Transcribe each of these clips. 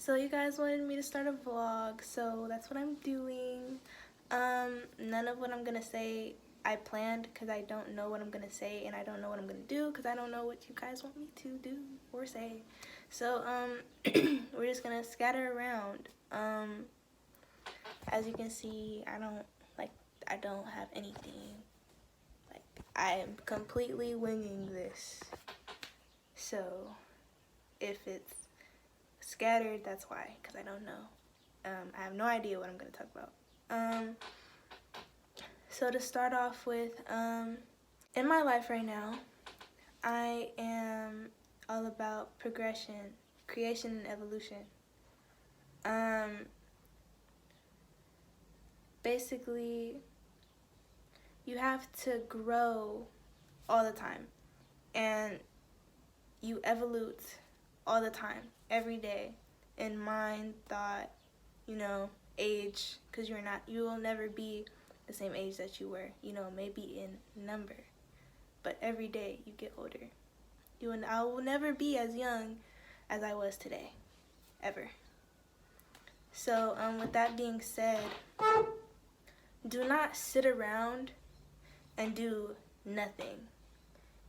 So you guys wanted me to start a vlog, so that's what I'm doing. None of what I'm gonna say I planned because I don't know what I'm gonna say, and I don't know what I'm gonna do because I don't know what you guys want me to do or say. So we're just gonna scatter around. As you can see, I don't have anything. Like, I am completely winging this. So if it's scattered, that's why, because I don't know. I have no idea what I'm going to talk about. So to start off with, in my life right now, I am all about progression, creation, and evolution. Basically, you have to grow all the time, and you evolute all the time, every day, in mind, thought, age, because you will never be the same age that you were, maybe in number, but every day you get older. I will never be as young as I was today, ever. So, with that being said, do not sit around and do nothing.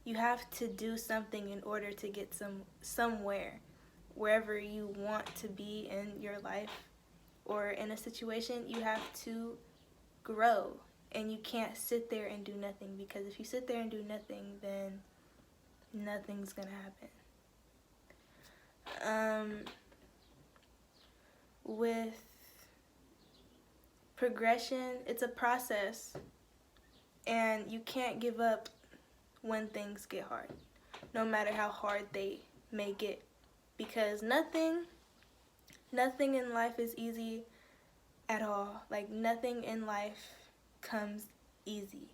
You have to do something in order to get somewhere, wherever you want to be in your life or in a situation. You have to grow, and you can't sit there and do nothing, because if you sit there and do nothing, then nothing's gonna happen. With progression, it's a process, and you can't give up when things get hard, no matter how hard they may get, because nothing in life is easy at all. Like, nothing in life comes easy.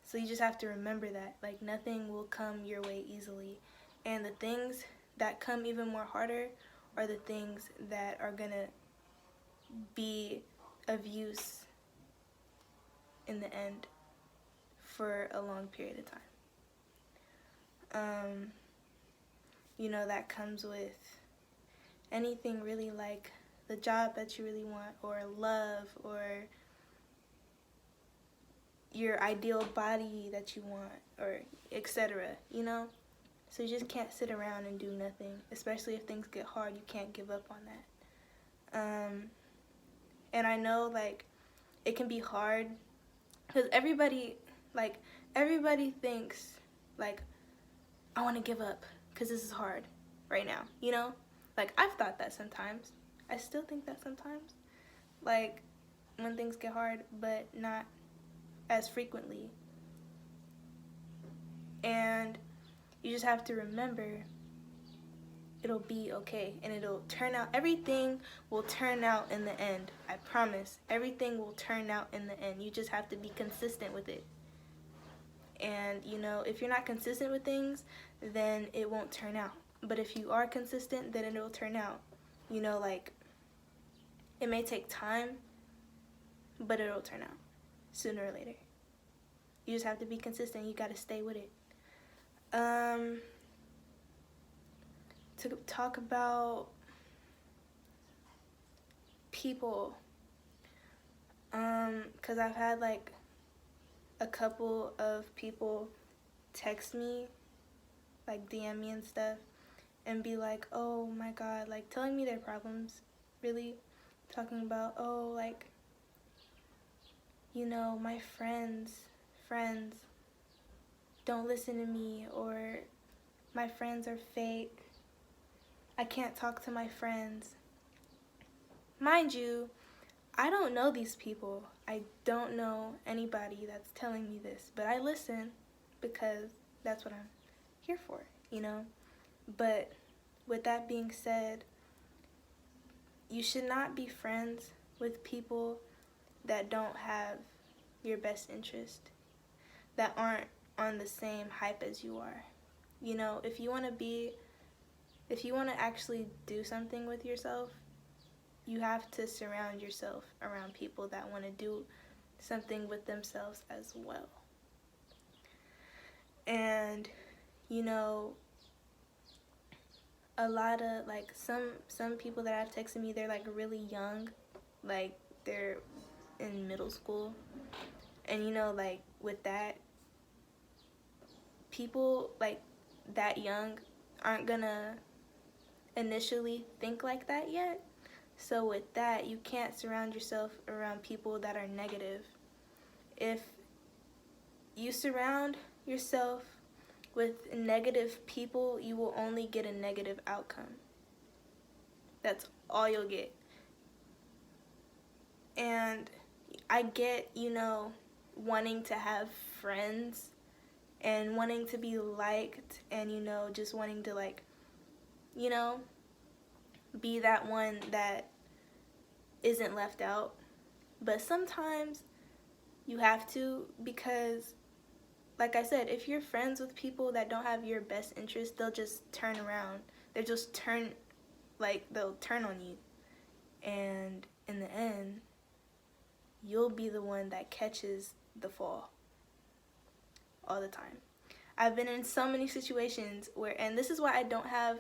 So you just have to remember that. Like, nothing will come your way easily. And the things that come even more harder are the things that are gonna be of use in the end for a long period of time. That comes with anything really, like the job that you really want, or love, or your ideal body that you want, or etc. So you just can't sit around and do nothing, especially if things get hard. You can't give up on that. And I know, like, it can be hard because everybody thinks, like, I want to give up because this is hard right now, Like, I've thought that sometimes. I still think that sometimes. Like, when things get hard, but not as frequently. And you just have to remember, it'll be okay, and it'll turn out. Everything will turn out in the end. I promise. Everything will turn out in the end. You just have to be consistent with it. And, if you're not consistent with things, then it won't turn out. But if you are consistent, then it'll turn out. Like, it may take time, but it'll turn out sooner or later. You just have to be consistent. You got to stay with it. To talk about people, because I've had, like, a couple of people text me, like, DM me and stuff, and be like, oh my god, like, telling me their problems, really, talking about, oh, like, my friends don't listen to me, or my friends are fake, I can't talk to my friends. Mind you, I don't know these people. I don't know anybody that's telling me this, but I listen because that's what I'm here for, But with that being said, you should not be friends with people that don't have your best interest, that aren't on the same hype as you are. If you want to actually do something with yourself, you have to surround yourself around people that want to do something with themselves as well. And, a lot of like some people that have texted me, they're like really young, like they're in middle school, and you know, like with that, people like that young aren't gonna initially think like that yet. So with that, you can't surround yourself around people that are negative. If you surround yourself with negative people, you will only get a negative outcome. That's all you'll get. And I get, you know, wanting to have friends and wanting to be liked and, you know, just wanting to, like, you know, be that one that isn't left out. But sometimes you have to, because like I said, if you're friends with people that don't have your best interest, they'll just turn around. They'll turn on you. And in the end, you'll be the one that catches the fall all the time. I've been in so many situations where, and this is why I don't have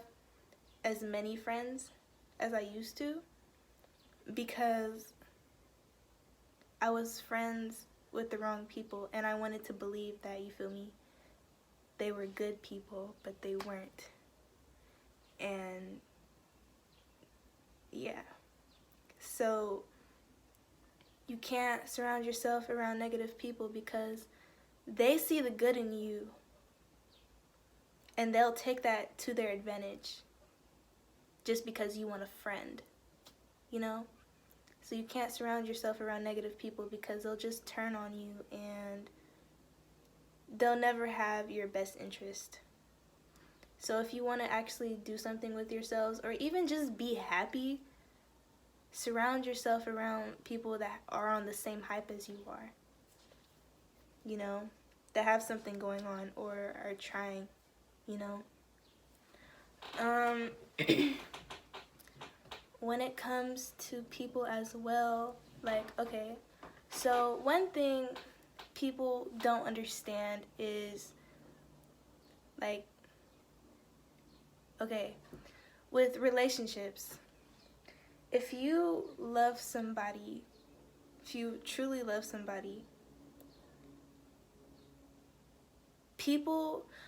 as many friends as I used to, because I was friends with the wrong people, and I wanted to believe that, you feel me, they were good people, but they weren't. And yeah, so you can't surround yourself around negative people, because they see the good in you and they'll take that to their advantage just because you want a friend, you know? So you can't surround yourself around negative people, because they'll just turn on you and they'll never have your best interest. So if you want to actually do something with yourselves, or even just be happy, surround yourself around people that are on the same hype as you are. You know, that have something going on or are trying, you know. When it comes to people as well, like, okay, so one thing people don't understand is, like, okay, with relationships, if you love somebody, if you truly love somebody,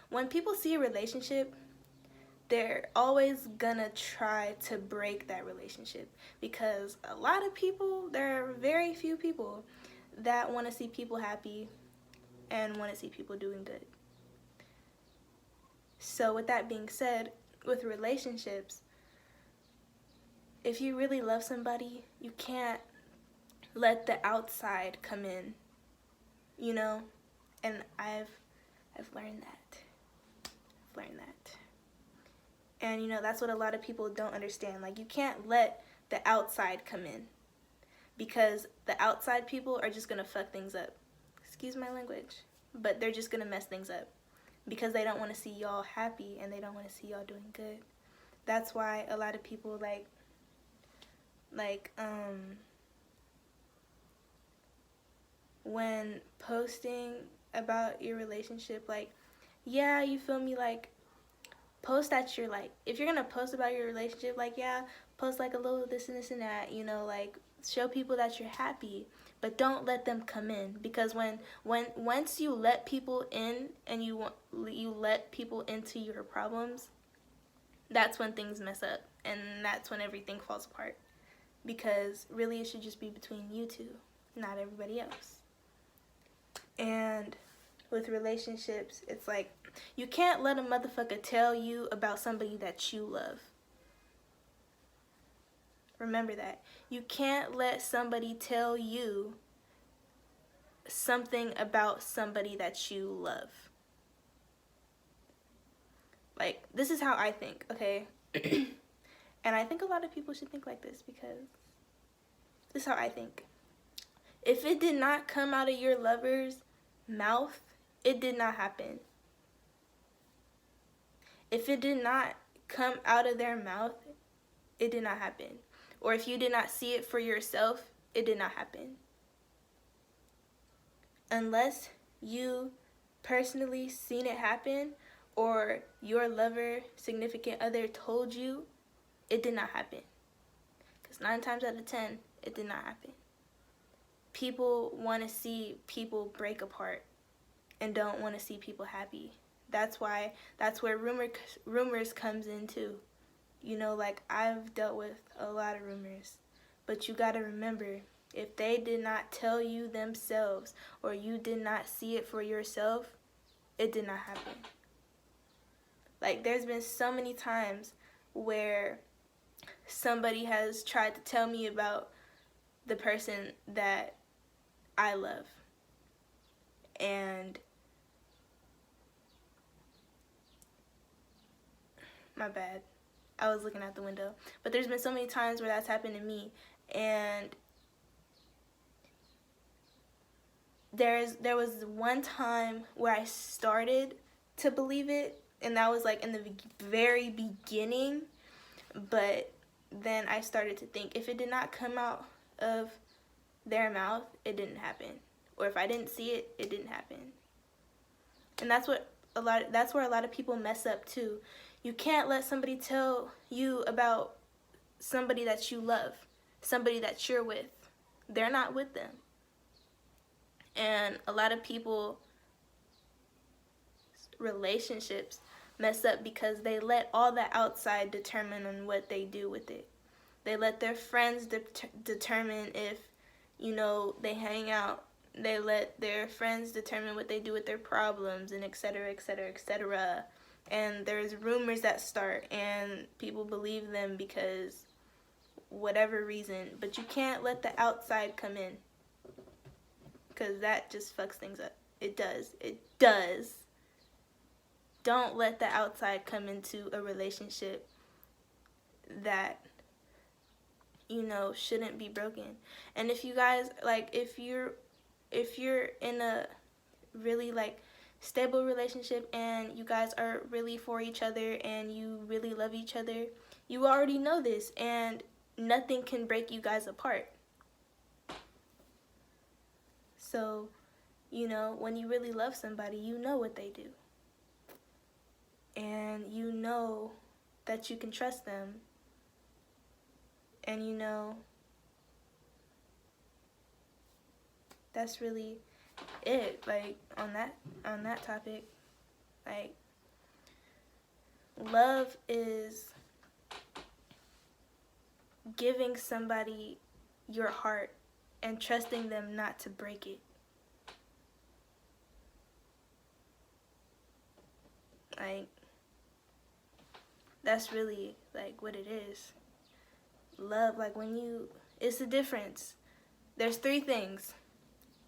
when people see a relationship, they're always gonna try to break that relationship, because a lot of people, there are very few people that want to see people happy and want to see people doing good. So with that being said, with relationships, if you really love somebody, you can't let the outside come in, you know? And I've learned that. And, you know, that's what a lot of people don't understand. Like, you can't let the outside come in, because the outside people are just going to fuck things up. Excuse my language. But they're just going to mess things up, because they don't want to see y'all happy and they don't want to see y'all doing good. That's why a lot of people, when posting about your relationship, like, yeah, you feel me, like, post that you're, like, if you're gonna post about your relationship, like, yeah, post like a little this and this and that, you know, like, show people that you're happy, but don't let them come in, because once you let people in and you let people into your problems, that's when things mess up, and that's when everything falls apart, because really it should just be between you two, not everybody else. And with relationships, it's like, you can't let a motherfucker tell you about somebody that you love. Remember that. You can't let somebody tell you something about somebody that you love. Like, this is how I think, okay? And I think a lot of people should think like this, because this is how I think. If it did not come out of your lover's mouth, it did not happen. If it did not come out of their mouth, it did not happen. Or if you did not see it for yourself, it did not happen. Unless you personally seen it happen, or your lover, significant other told you, it did not happen. Because 9 times out of 10, it did not happen. People want to see people break apart and don't want to see people happy. That's where rumors comes in too. You know, like, I've dealt with a lot of rumors. But you got to remember, if they did not tell you themselves or you did not see it for yourself, it did not happen. Like, there's been so many times where somebody has tried to tell me about the person that I love. And my bad. I was looking out the window. But there's been so many times where that's happened to me. And there was one time where I started to believe it, and that was like in the very beginning. But then I started to think, if it did not come out of their mouth, it didn't happen. Or if I didn't see it, it didn't happen. And that's where a lot of people mess up too. You can't let somebody tell you about somebody that you love, somebody that you're with. They're not with them. And a lot of people, relationships mess up because they let all the outside determine on what they do with it. They let their friends determine if, you know, they hang out. They let their friends determine what they do with their problems, and etc., etc., etc. And there's rumors that start, and people believe them because whatever reason. But you can't let the outside come in, because that just fucks things up. It does. It does. Don't let the outside come into a relationship that, you know, shouldn't be broken. And if you guys, like, if you're in a really, like, stable relationship and you guys are really for each other and you really love each other, you already know this, and nothing can break you guys apart. So, you know, when you really love somebody, you know what they do. And you know that you can trust them. And you know, that's really it, like, on that topic. Like, love is giving somebody your heart and trusting them not to break it. Like, that's really, like, what it is. Love, like, it's the difference. There's 3 things: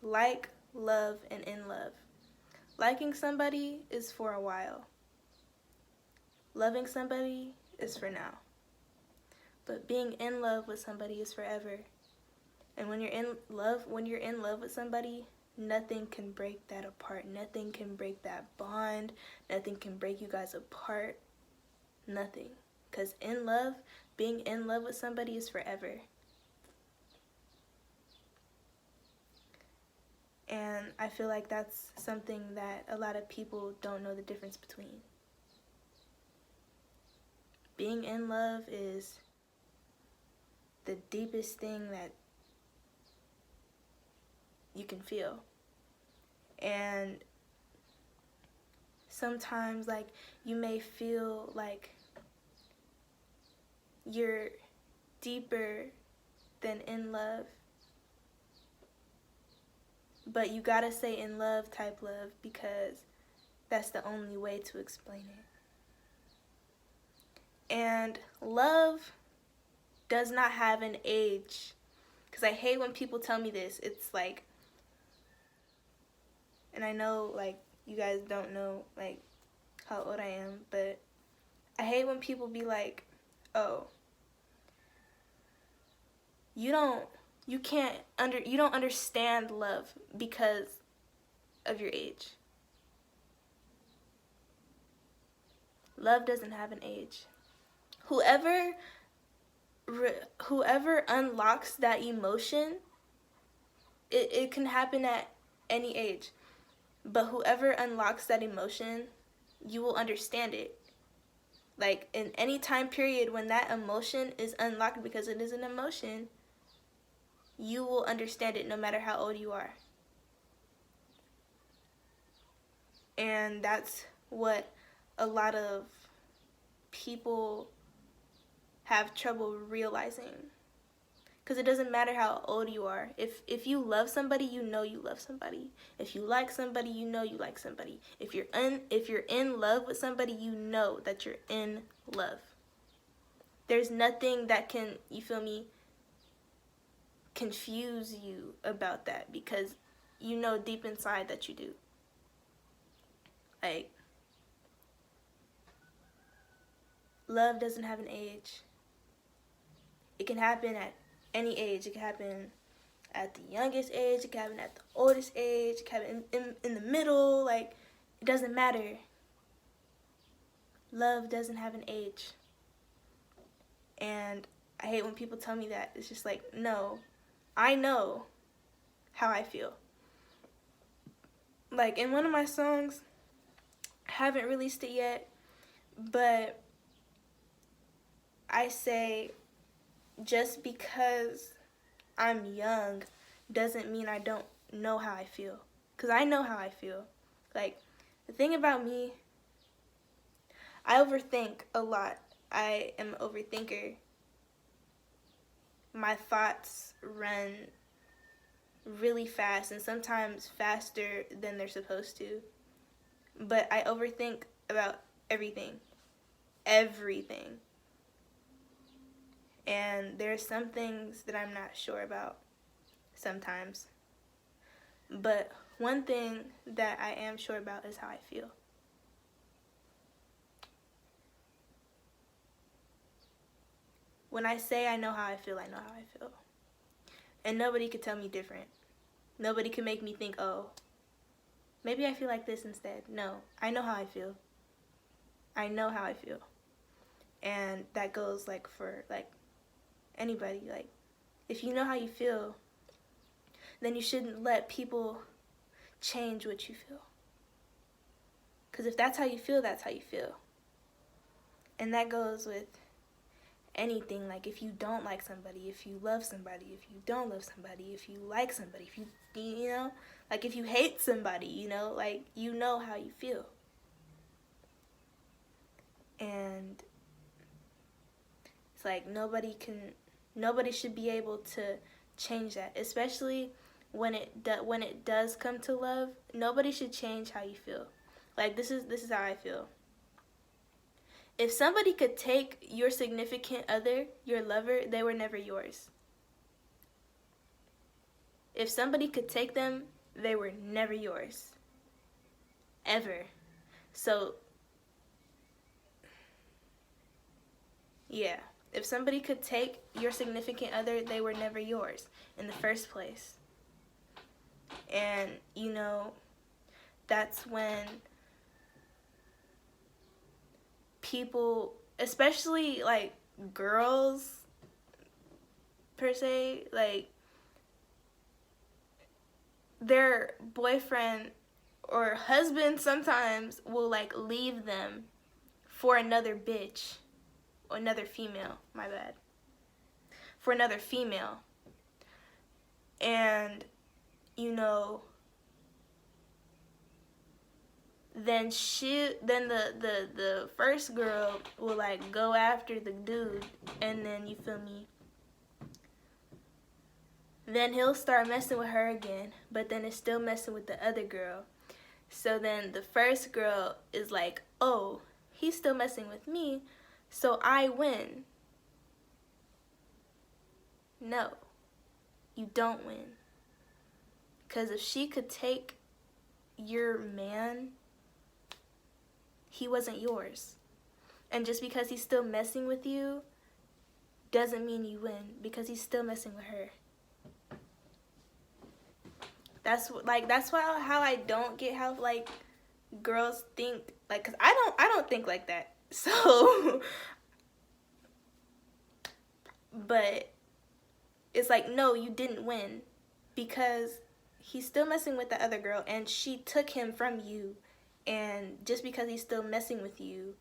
like, love, and in love. Liking somebody is for a while. Loving somebody is for now. But being in love with somebody is forever. And when you're in love with somebody, nothing can break that apart. Nothing can break that bond. Nothing can break you guys apart. Nothing. Because being in love with somebody is forever. And I feel like that's something that a lot of people don't know the difference between. Being in love is the deepest thing that you can feel. And sometimes, like, you may feel like you're deeper than in love, but you gotta say in love type love, because that's the only way to explain it. And love does not have an age, because I hate when people tell me this. It's like, and I know, like, you guys don't know, like, how old I am, but I hate when people be like, oh, you don't understand love because of your age. Love doesn't have an age. Whoever unlocks that emotion, it can happen at any age. But whoever unlocks that emotion you will understand it. Like, in any time period when that emotion is unlocked, because it is an emotion, you will understand it no matter how old you are. And that's what a lot of people have trouble realizing. Because it doesn't matter how old you are. If you love somebody, you know you love somebody. If you like somebody, you know you like somebody. If you're in love with somebody, you know that you're in love. There's nothing that can, you feel me, confuse you about that, because you know deep inside that you do. Like, love doesn't have an age. It can happen at any age. It can happen at the youngest age. It can happen at the oldest age. It can happen in the middle. Like, it doesn't matter. Love doesn't have an age. And I hate when people tell me that. It's just like, no, I know how I feel. Like, in one of my songs, I haven't released it yet, but I say, just because I'm young doesn't mean I don't know how I feel. Because I know how I feel. Like, the thing about me, I overthink a lot. I am an overthinker. My thoughts run really fast, and sometimes faster than they're supposed to. But I overthink about everything. Everything. And there's some things that I'm not sure about sometimes. But one thing that I am sure about is how I feel. When I say I know how I feel, I know how I feel. And nobody could tell me different. Nobody can make me think, oh, maybe I feel like this instead. No, I know how I feel. I know how I feel. And that goes, like, for, like, anybody. Like, if you know how you feel, then you shouldn't let people change what you feel. Because if that's how you feel, that's how you feel. And that goes with anything. Like, if you don't like somebody, if you love somebody, if you don't love somebody, if you like somebody, if you know, like, if you hate somebody, you know, like, you know how you feel. And it's like, nobody should be able to change that, especially when it does come to love. Nobody should change how you feel. Like, this is how I feel. If somebody could take your significant other, your lover, they were never yours. If somebody could take them, they were never yours. Ever. So, yeah. If somebody could take your significant other, they were never yours in the first place. And, you know, that's when people, especially, like, girls, per se, like, their boyfriend or husband sometimes will, like, leave them for another bitch. Or another female, my bad. For another female. And, you know, then the first girl will, like, go after the dude, and then, you feel me, then he'll start messing with her again, but then it's still messing with the other girl. So then the first girl is like, oh, he's still messing with me, so I win. No, you don't win. Because if she could take your man, he wasn't yours. And just because he's still messing with you doesn't mean you win, because he's still messing with her. That's why how I don't get how, like, girls think, like, cause I don't think like that. So, but it's like, no, you didn't win, because he's still messing with the other girl, and she took him from you, And just because he's still messing with you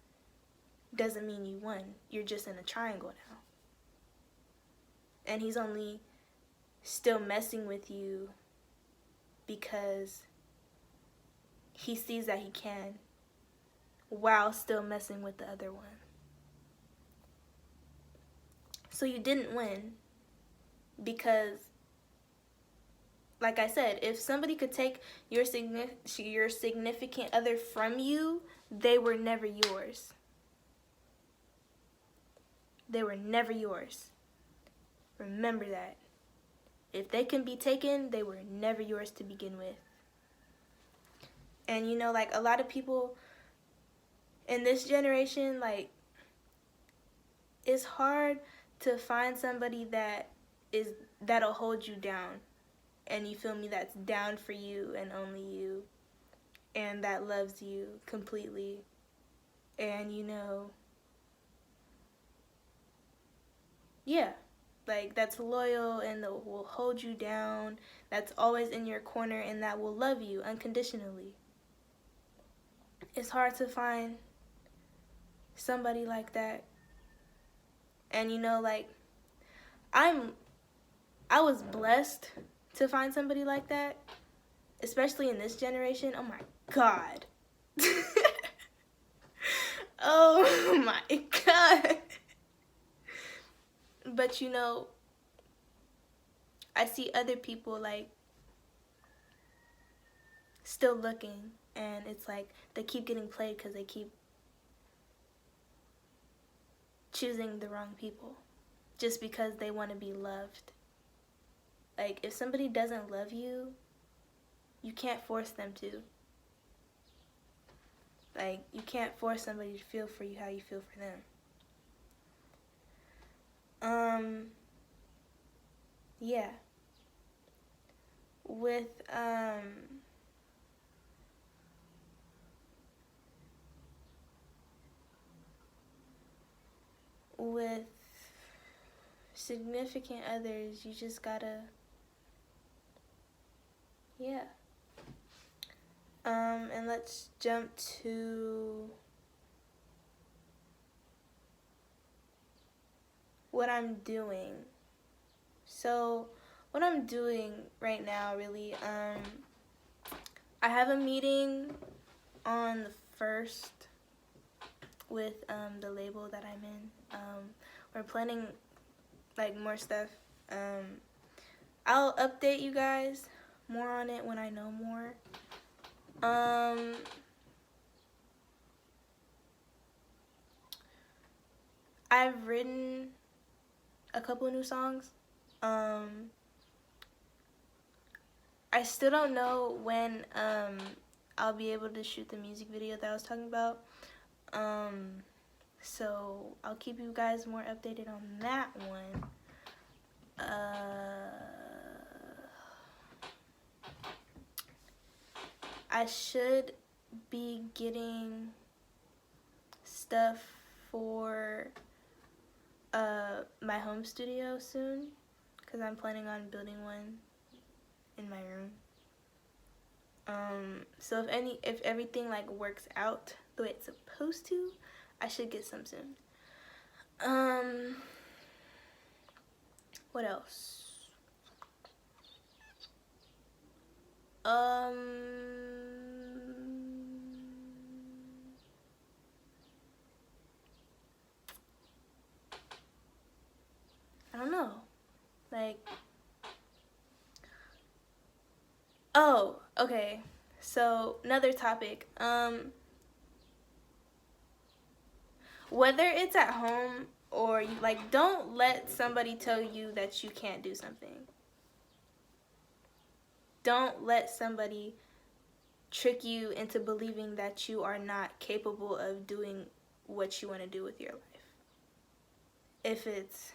doesn't mean you won. You're just in a triangle now. And he's only still messing with you because he sees that he can while still messing with the other one. So you didn't win because, like I said, if somebody could take your significant other from you, they were never yours. They were never yours. Remember that. If they can be taken, they were never yours to begin with. And you know, like, a lot of people in this generation, like, it's hard to find somebody that'll hold you down. And you feel me, that's down for you and only you. And that loves you completely. And you know, yeah, like, that's loyal and that will hold you down, that's always in your corner, and that will love you unconditionally. It's hard to find somebody like that. And you know, like, I was blessed to find somebody like that, especially in this generation. Oh my God. Oh my God. But you know, I see other people, like, still looking, and it's like they keep getting played because they keep choosing the wrong people just because they want to be loved. Like, if somebody doesn't love you, you can't force them to. Like, you can't force somebody to feel for you how you feel for them. Yeah. With significant others, you just gotta, yeah. And let's jump to what I'm doing. So, what I'm doing right now, really, I have a meeting on the 1st with the label that I'm in. We're planning, like, more stuff. I'll update you guys more on it when I know more. I've written a couple of new songs. I still don't know when I'll be able to shoot the music video that I was talking about. So I'll keep you guys more updated on that one. I should be getting stuff for my home studio soon, because I'm planning on building one in my room. So if everything, like, works out the way it's supposed to, I should get some soon. What else? I don't know. Like, oh, okay. So, another topic. Whether it's at home or you, like, don't let somebody tell you that you can't do something. Don't let somebody trick you into believing that you are not capable of doing what you want to do with your life. If it's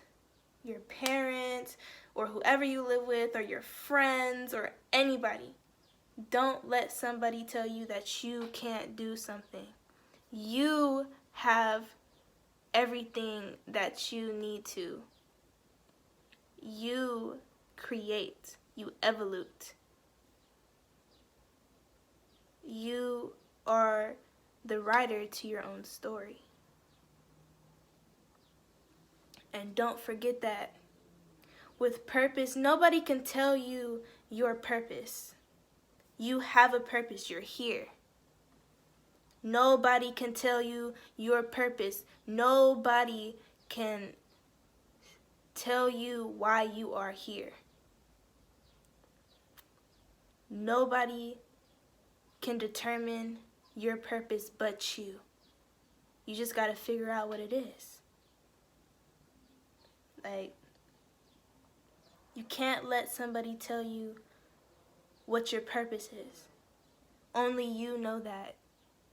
your parents or whoever you live with or your friends or anybody, don't let somebody tell you that you can't do something. You have everything that you need to. You create. You evolute. You are the writer to your own story. And don't forget that with purpose, nobody can tell you your purpose. You have a purpose. You're here. Nobody can tell you your purpose. Nobody can tell you why you are here. Nobody can determine your purpose but you. You just got to figure out what it is. Like, you can't let somebody tell you what your purpose is. Only you know that.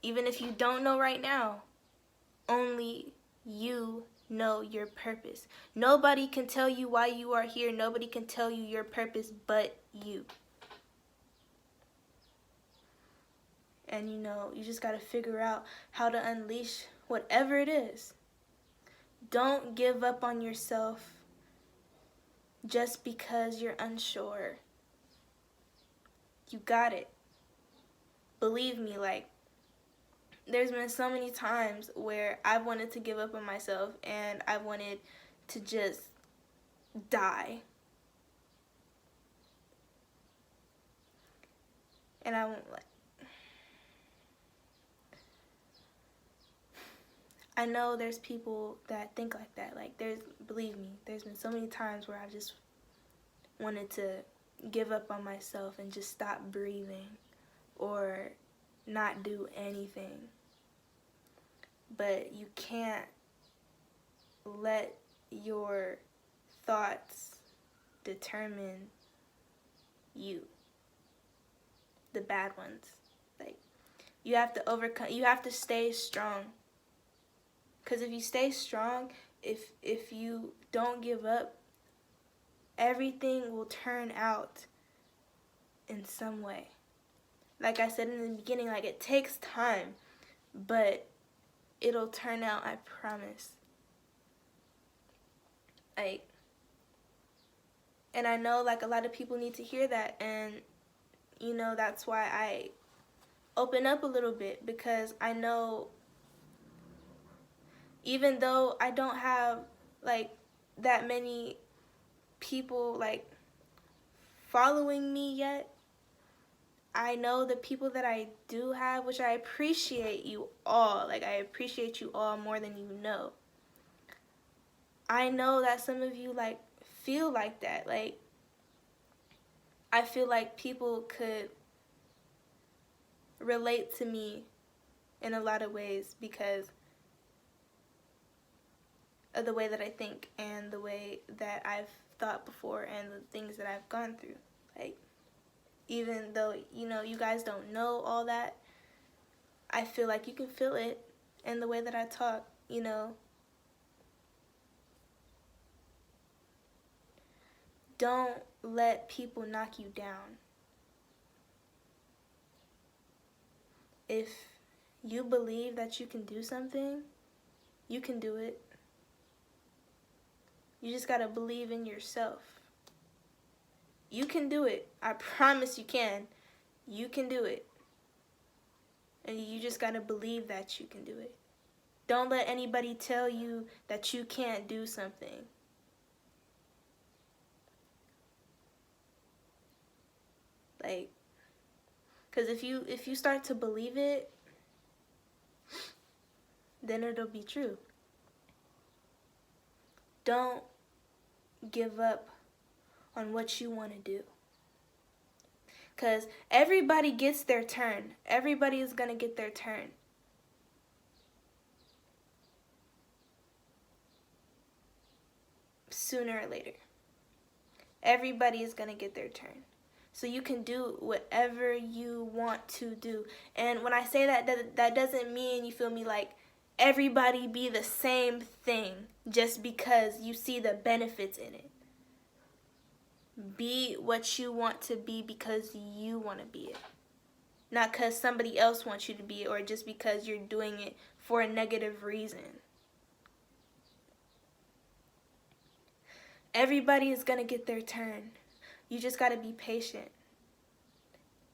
Even if you don't know right now, only you know your purpose. Nobody can tell you why you are here. Nobody can tell you your purpose but you. And you just got to figure out how to unleash whatever it is. Don't give up on yourself just because you're unsure. You got it. Believe me, there's been so many times where I've wanted to give up on myself and I wanted to just die. And I know there's people that think like that. Believe me, there's been so many times where I just wanted to give up on myself and just stop breathing or not do anything. But you can't let your thoughts determine you, the bad ones. You have to overcome, you have to stay strong. Because if you stay strong, if you don't give up, everything will turn out in some way. Like I said in the beginning, it takes time, but it'll turn out, I promise. And I know a lot of people need to hear that, and that's why I open up a little bit, because I know even though I don't have that many people following me yet, I know the people that I do have, which I appreciate you all. I appreciate you all more than you know. I know that some of you feel like that. I feel like people could relate to me in a lot of ways because of the way that I think and the way that I've thought before and the things that I've gone through. Even though, you guys don't know all that, I feel like you can feel it in the way that I talk, Don't let people knock you down. If you believe that you can do something, you can do it. You just gotta believe in yourself. You can do it. I promise you can. You can do it. And you just gotta believe that you can do it. Don't let anybody tell you that you can't do something. Because if you start to believe it, then it'll be true. Don't give up on what you want to do. Because everybody gets their turn. Everybody is going to get their turn. Sooner or later. Everybody is going to get their turn. So you can do whatever you want to do. And when I say that doesn't mean, you feel me, everybody be the same thing just because you see the benefits in it. Be what you want to be because you want to be it. Not because somebody else wants you to be it, or just because you're doing it for a negative reason. Everybody is going to get their turn. You just got to be patient.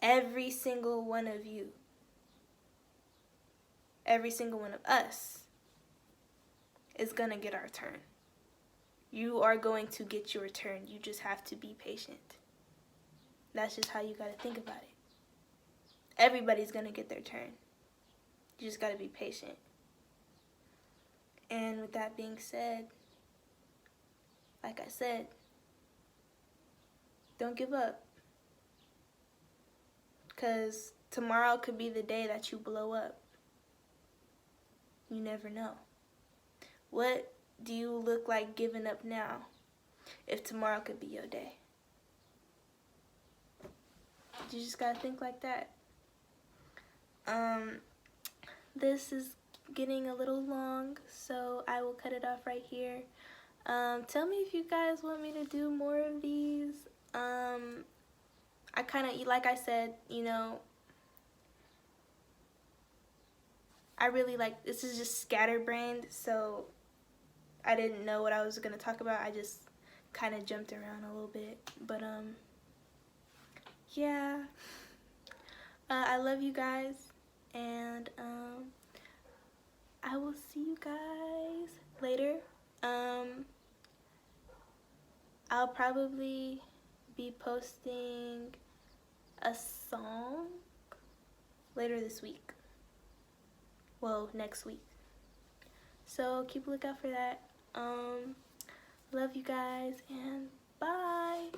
Every single one of you. every single one of us is going to get our turn. You are going to get your turn. You just have to be patient. That's just how you got to think about it. Everybody's going to get their turn. You just got to be patient. And with that being said, like I said, don't give up. Because tomorrow could be the day that you blow up. You never know. What do you look like giving up now if tomorrow could be your day? You just gotta think like that. This is getting a little long, so I will cut it off right here. Tell me if you guys want me to do more of these. I kind of, like I said, you know, I really like, this is just scatterbrained, so I didn't know what I was going to talk about. I just kind of jumped around a little bit, but yeah, I love you guys, and I will see you guys later. I'll probably be posting a song later this week. Well, next week. So keep a lookout for that. Love you guys, and bye.